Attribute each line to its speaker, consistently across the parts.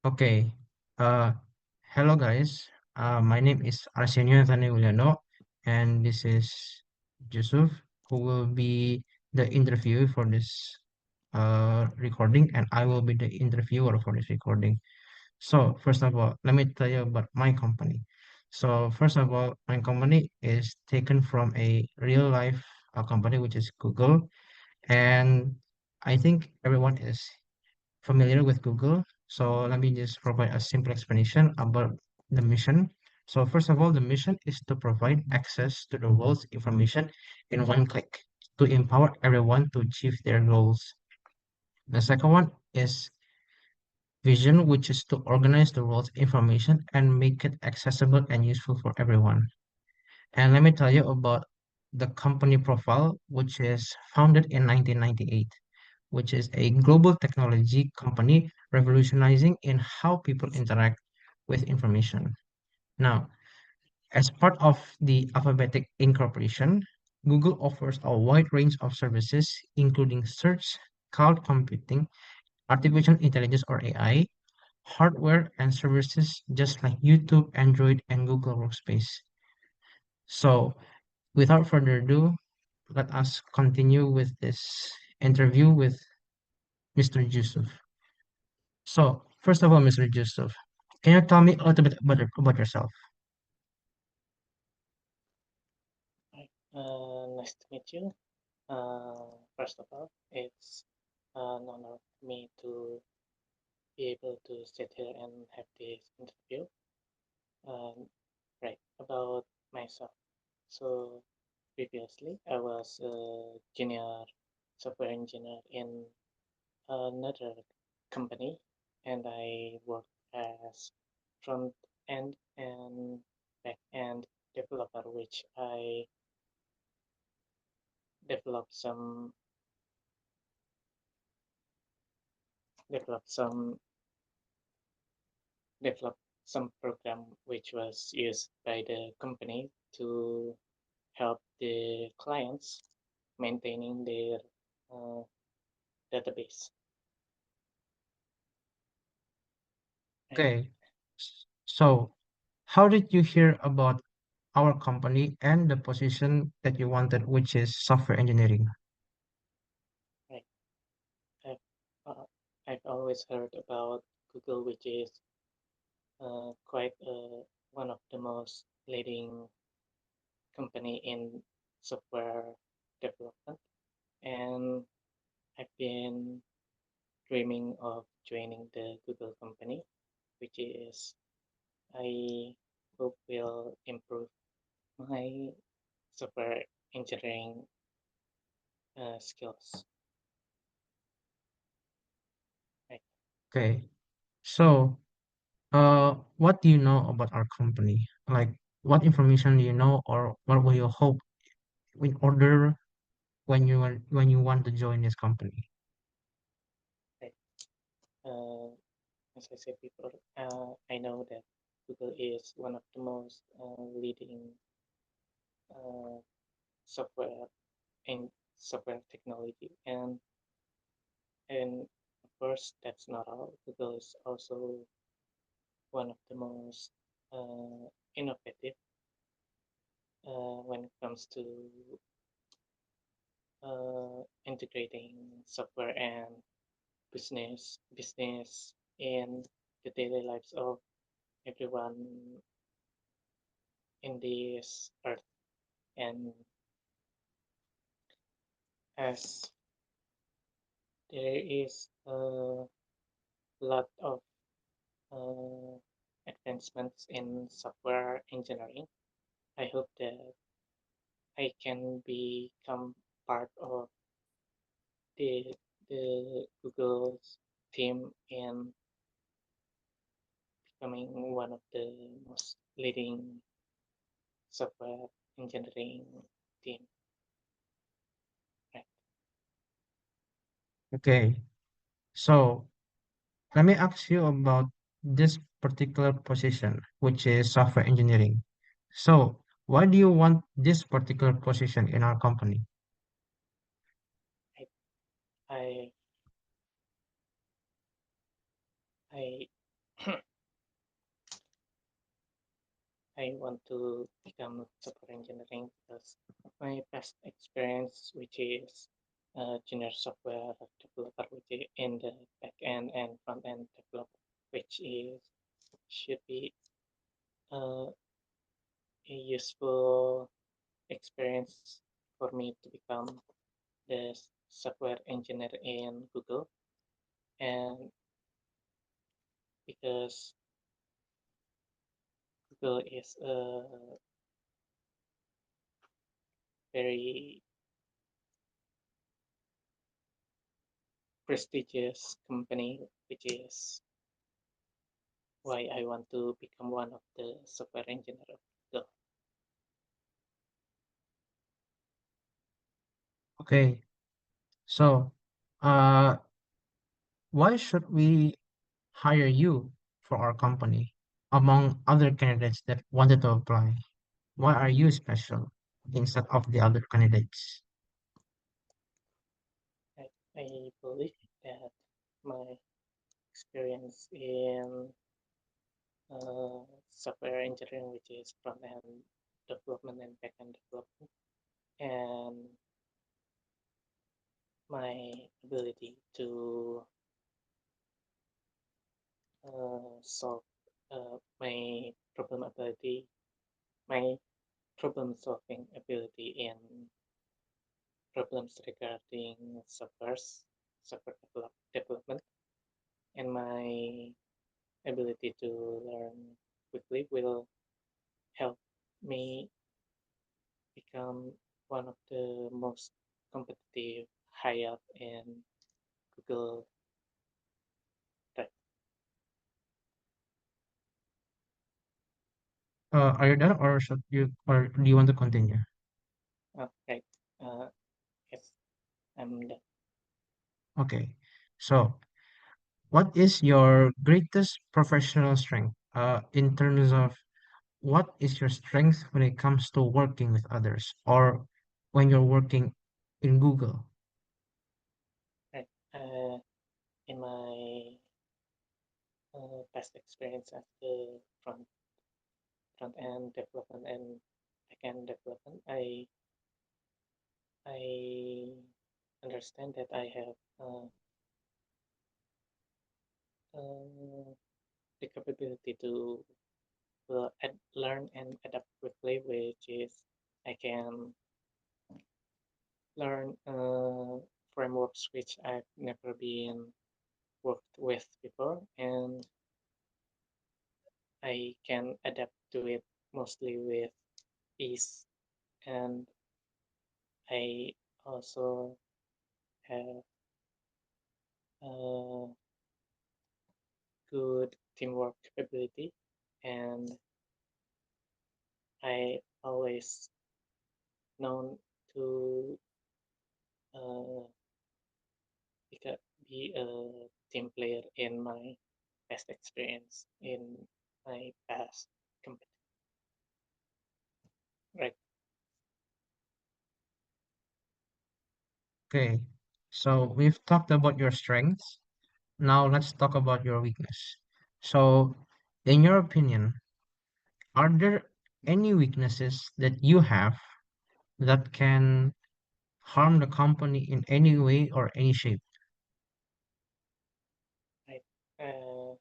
Speaker 1: Okay. Uh, Hello guys. My name is Arsenio Anthony Uliano, and this is Yusuf, who will be the interviewer for this recording, and I will be the interviewer for this recording. So first of all, let me tell you about my company. So first of all, my company is taken from a real life company, which is Google, and I think everyone is familiar with Google. So let me just provide a simple explanation about the mission. So first of all, the mission is to provide access to the world's information in one click to empower everyone to achieve their goals. The second one is vision, which is to organize the world's information and make it accessible and useful for everyone. And let me tell you about the company profile, which is founded in 1998, which is a global technology company revolutionizing in how people interact with information. Now, as part of the alphabetic incorporation, Google offers a wide range of services, including search, cloud computing, artificial intelligence or AI, hardware, and services just like YouTube, Android, and Google Workspace. So, without further ado, let us continue with this interview with Mr. Yusuf. So, first of all, Mr. Yusuf, can you tell me a little bit about yourself?
Speaker 2: Hi, nice to meet you. First of all, it's an honor for me to be able to sit here and have this interview. Right, about myself. So, previously, I was a junior software engineer in another company, and I worked as front end and back end developer, which I developed some developed some developed some program which was used by the company to help the clients maintaining their uh, database. Right.
Speaker 1: Okay. So, how did you hear about our company and the position that you wanted, which is software engineering?
Speaker 2: Right. I've, uh, I've always heard about Google, which is quite one of the most leading company in software development, and I've been dreaming of joining the Google company, which is I hope will improve my software engineering skills. Right.
Speaker 1: Okay. So, what do you know about our company? Like, what information do you know, or what will you hope in order when you want to join this company?
Speaker 2: Right. Uh, as I said before, I know that Google is one of the most leading uh, software in software technology, and of course that's not all. Google is also one of the most innovative when it comes to integrating software and business in the daily lives of everyone in this earth. And as there is a lot of uh, advancements in software engineering, I hope that I can become part of the Google's team in becoming one of the most leading software engineering team. Right.
Speaker 1: Okay. So, let me ask you about this particular position, which is software engineering. So, why do you want this particular position in our company?
Speaker 2: I I I I want to become software engineering because my past experience, which is junior software developer, which is in the back end and front end developer, which is should be uh, a useful experience for me to become the software engineer in Google, and because Google is a very prestigious company, which is why I want to become one of the software engineer of Google.
Speaker 1: Okay. So, uh, why should we hire you for our company among other candidates that wanted to apply? Why are you special instead of the other candidates?
Speaker 2: I believe that my experience in software engineering, which is front end development and back end development, and my ability to solve my problem ability, my problem solving ability in problems regarding software development, and my ability to learn quickly will help me become one of the most competitive high up in Google Tech.
Speaker 1: Are you done, or should you, or do you want to continue?
Speaker 2: Right. Uh, yes, I'm done.
Speaker 1: Okay. So, what is your greatest professional strength? In terms of what is your strength when it comes to working with others, or when you're working in Google?
Speaker 2: Right. In my past experience as the front end development and back end development, I understand that I have uh, the capability to learn and adapt quickly, which is I can learn frameworks which I've never been worked with before, and I can adapt to it mostly with ease. And I also have uh, good teamwork ability, and I always known to uh, be a team player in my past experience in my past company. Right.
Speaker 1: Okay. So we've talked about your strengths. Now let's talk about your weakness. So, in your opinion, are there any weaknesses that you have that can harm the company in any way or any shape?
Speaker 2: Right. Uh,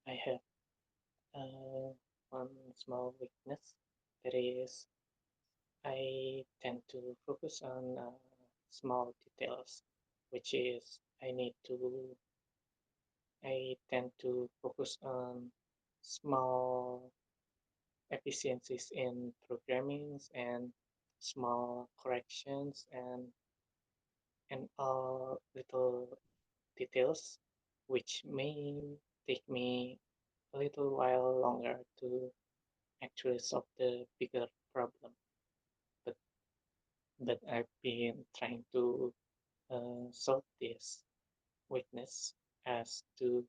Speaker 2: I have one small weakness. That is, I tend to focus on small details, which is I tend to focus on small efficiencies in programming and small corrections and all little details, which may take me a little while longer to actually solve the bigger problem. But but I've been trying to solve this weakness as to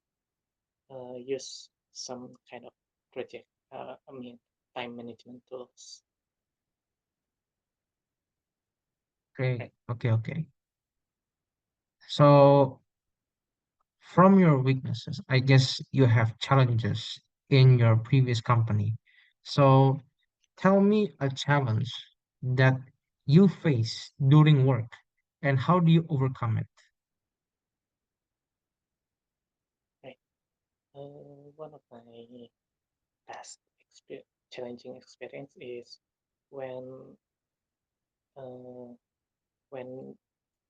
Speaker 2: use some kind of project. I mean, time management tools.
Speaker 1: Okay,
Speaker 2: Right.
Speaker 1: okay, okay. So from your weaknesses, I guess you have challenges in your previous company. So tell me a challenge that you face during work and how do you overcome it?
Speaker 2: Right. One of my past challenging experience is when uh, when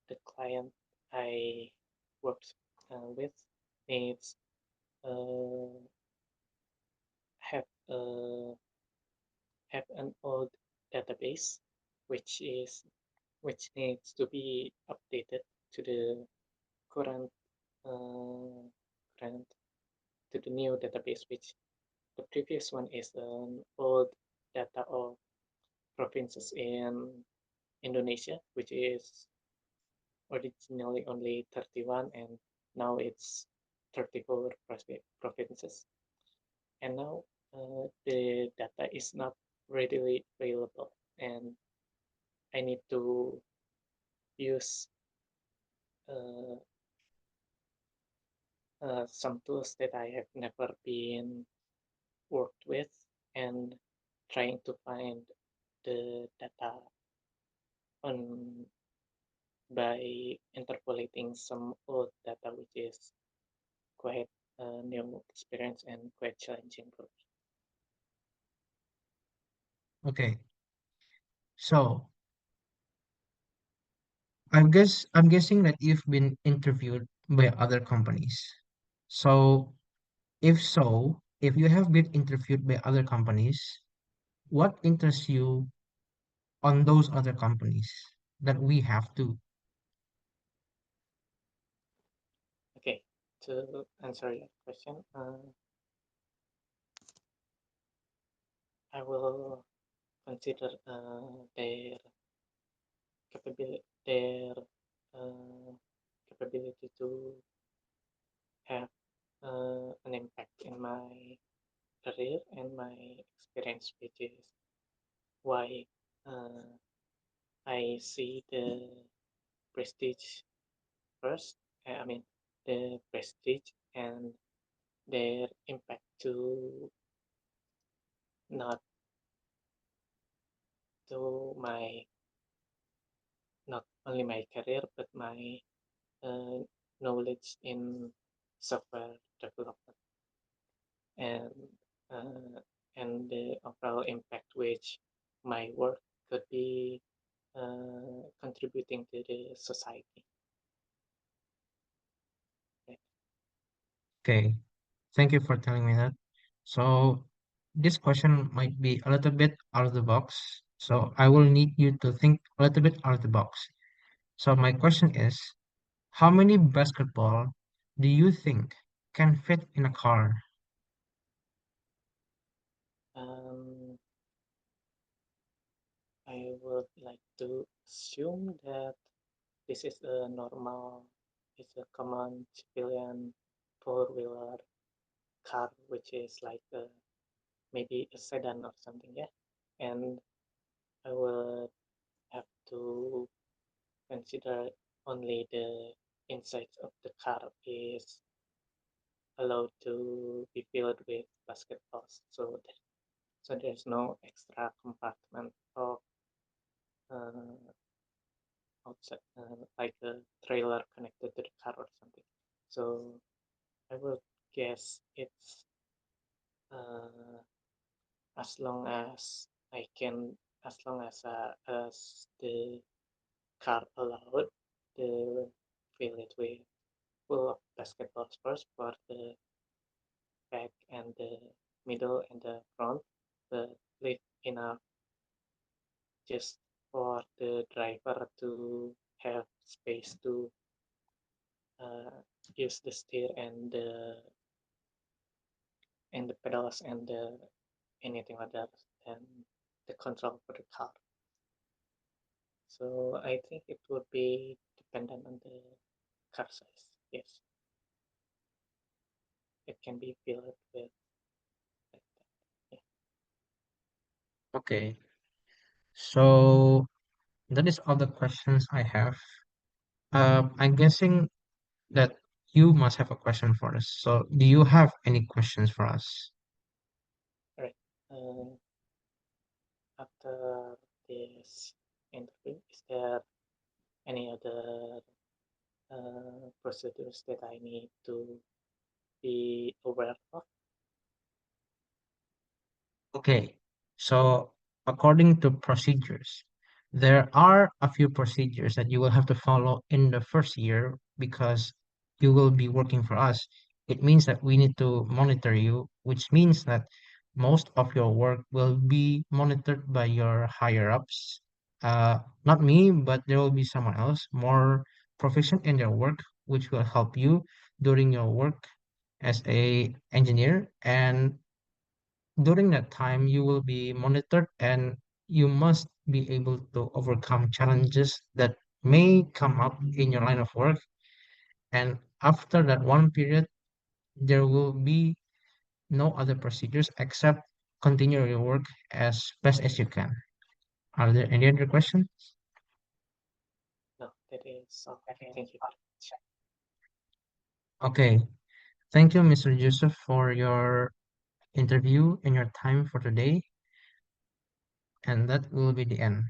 Speaker 2: the client I worked with needs uh, have have an old database which is which needs to be updated to the current uh, current to the new database, which the previous one is an old data of provinces in Indonesia, which is originally only 31 and now it's 34 provinces. And now the data is not readily available, and I need to use uh, some tools that I have never been worked with and trying to find the data on by interpolating some old data, which is quite a new experience and quite challenging for me.
Speaker 1: Okay, so I'm guessing that you've been interviewed by other companies. So if you have been interviewed by other companies, what interests you on those other companies that we have to?
Speaker 2: Okay, to answer your question, I will consider their uh, capability to have an impact in my career and my experience, which is why uh, I see the prestige first. I mean, the prestige and their impact to not to my not only my career but my uh, knowledge in software development and uh, the overall impact which my work could be contributing to the society. Right?
Speaker 1: Okay, thank you for telling me that. So this question might be a little bit out of the box. So I will need you to think a little bit out of the box. So my question is, how many basketball do you think can fit in a car?
Speaker 2: Um, I would like to assume that this is a normal, it's a common civilian four-wheeler car, which is like maybe a sedan or something, yeah. And I will have to consider only the inside of the car is allowed to be filled with basketballs. So there's no extra compartment of uh, outside, like a trailer connected to the car or something. So I would guess it's uh, as long as I can, as the car allowed, to fill it with full of basketballs first for the back and the middle and the front, but leave enough just for the driver to have space to uh, use the steer and the pedals and the anything like that and the control for the car. So I think it would be dependent on the car size. Yes, it can be filled with like that. Yeah.
Speaker 1: Okay, so that is all the questions I have. I'm guessing that you must have a question for us. So, do you have any questions for us?
Speaker 2: Right. Uh, After this interview, is there any other procedures that I need to be aware of?
Speaker 1: Okay, so according to procedures, there are a few procedures that you will have to follow in the first year because you will be working for us. It means that we need to monitor you, which means that most of your work will be monitored by your higher ups. Not me, but there will be someone else more proficient in their work, which will help you during your work as a engineer. And during that time, you will be monitored and you must be able to overcome challenges that may come up in your line of work. And after that one period, there will be no other procedures except continue your work as best as you can. Are there any other questions?
Speaker 2: No, that is all. Thank you very much.
Speaker 1: Okay. Thank you, Mr. Yusuf, for your interview and your time for today. And that will be the end.